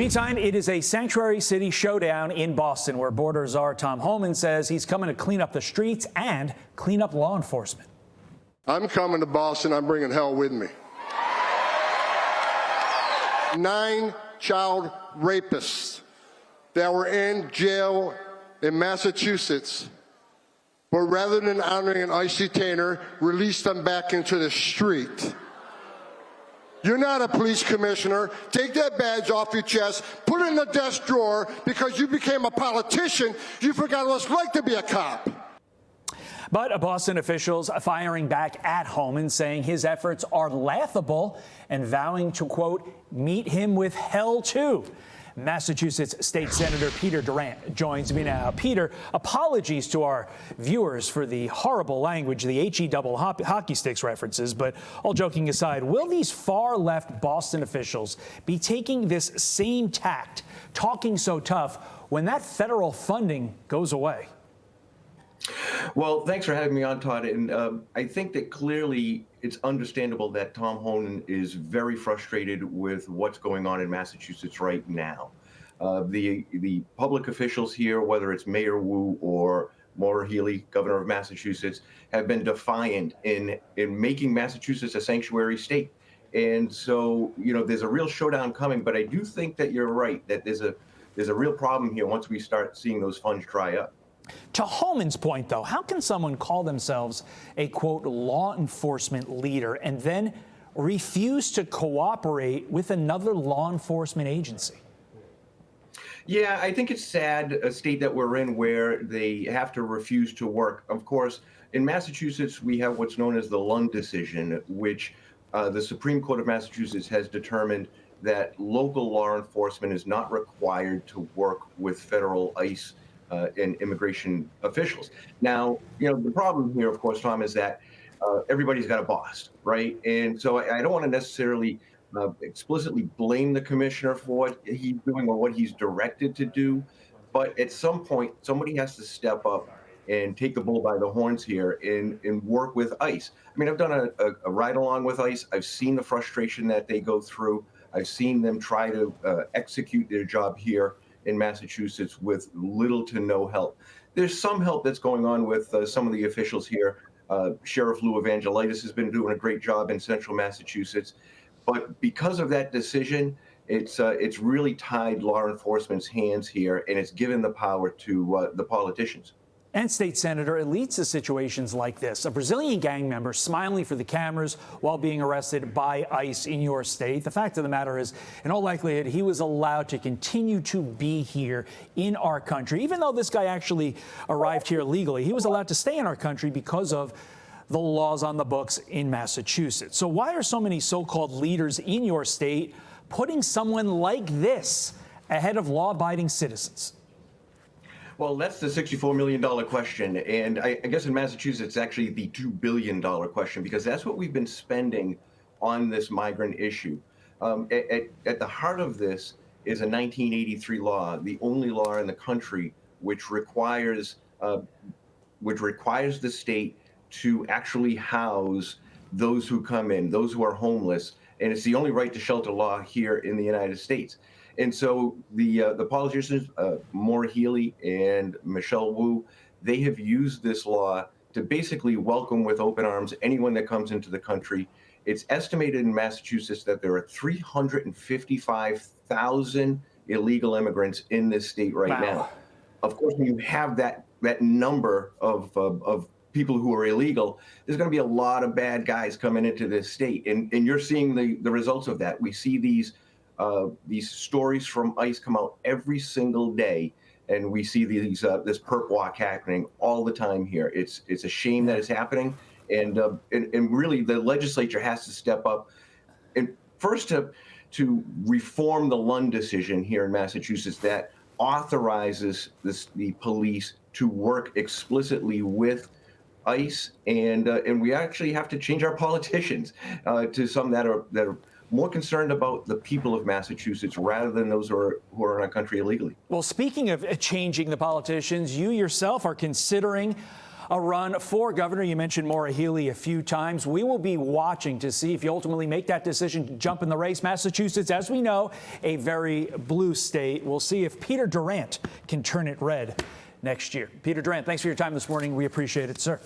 Meantime, it is a sanctuary city showdown in Boston where border czar Tom Homan says he's coming to clean up the streets and clean up law enforcement. I'm coming to Boston. I'm bringing hell with me. 9 child rapists that were in jail in Massachusetts, but rather than honoring an ICE detainer, released them back into the street. You're not a police commissioner. Take that badge off your chest, put it in the desk drawer. Because you became a politician, you forgot what it's like to be a cop. But Boston officials firing back at Homan, saying his efforts are laughable and vowing to, quote, meet him with hell, too. Massachusetts State Senator Peter Durant joins me now. Peter, apologies to our viewers for the horrible language, the HE double hockey sticks references, but all joking aside, will these far-left Boston officials be taking this same tact, talking so tough, when that federal funding goes away? Well, thanks for having me on, Todd. And I think that clearly it's understandable that Tom Homan is very frustrated with what's going on in Massachusetts right now. The public officials here, whether it's Mayor Wu or Maura Healey, governor of Massachusetts, have been defiant in making Massachusetts a sanctuary state. And so, you know, there's a real showdown coming. But I do think that you're right, that there's a real problem here once we start seeing those funds dry up. To Homan's point, though, how can someone call themselves a, quote, law enforcement leader and then refuse to cooperate with another law enforcement agency? Yeah, I think it's sad, a state that we're in where they have to refuse to work. Of course, in Massachusetts, we have what's known as the Lund decision, which the Supreme Court of Massachusetts has determined that local law enforcement is not required to work with federal ICE and immigration officials. Now, you know, the problem here, of course, Tom, is that everybody's got a boss, right? And so I don't want to necessarily explicitly blame the commissioner for what he's doing or what he's directed to do. But at some point, somebody has to step up and take the bull by the horns here and work with ICE. I mean, I've done a ride along with ICE. I've seen the frustration that they go through. I've seen them try to execute their job here in Massachusetts with little to no help. There's some help that's going on with some of the officials here. Sheriff Lou Evangelitis has been doing a great job in central Massachusetts. But because of that decision, it's really tied law enforcement's hands here, and it's given the power to the politicians. And State Senator, it leads to situations like this. A Brazilian gang member smiling for the cameras while being arrested by ICE in your state. The fact of the matter is, in all likelihood, he was allowed to continue to be here in our country. Even though this guy actually arrived here legally, he was allowed to stay in our country because of the laws on the books in Massachusetts. So why are so many so-called leaders in your state putting someone like this ahead of law-abiding citizens? Well, that's the $64 million question. And I guess in Massachusetts, it's actually the $2 billion question, because that's what we've been spending on this migrant issue. At the heart of this is a 1983 law, the only law in the country which requires the state to actually house those who come in, those who are homeless. And it's the only right to shelter law here in the United States. And so the politicians, Maura Healey and Michelle Wu, they have used this law to basically welcome with open arms anyone that comes into the country. It's estimated in Massachusetts that there are 355,000 illegal immigrants in this state right now. Of course, when you have that number of people who are illegal, there's going to be a lot of bad guys coming into this state. And you're seeing the results of that. We see these stories from ICE come out every single day, and we see this perp walk happening all the time here. It's a shame that it's happening, and really the legislature has to step up and first to reform the Lund decision here in Massachusetts that authorizes the police to work explicitly with ICE, and we actually have to change our politicians to some that are more concerned about the people of Massachusetts rather than those who are in our country illegally. Well, speaking of changing the politicians, you yourself are considering a run for governor. You mentioned Maura Healey a few times. We will be watching to see if you ultimately make that decision to jump in the race. Massachusetts, as we know, a very blue state. We'll see if Peter Durant can turn it red next year. Peter Durant, thanks for your time this morning. We appreciate it, sir.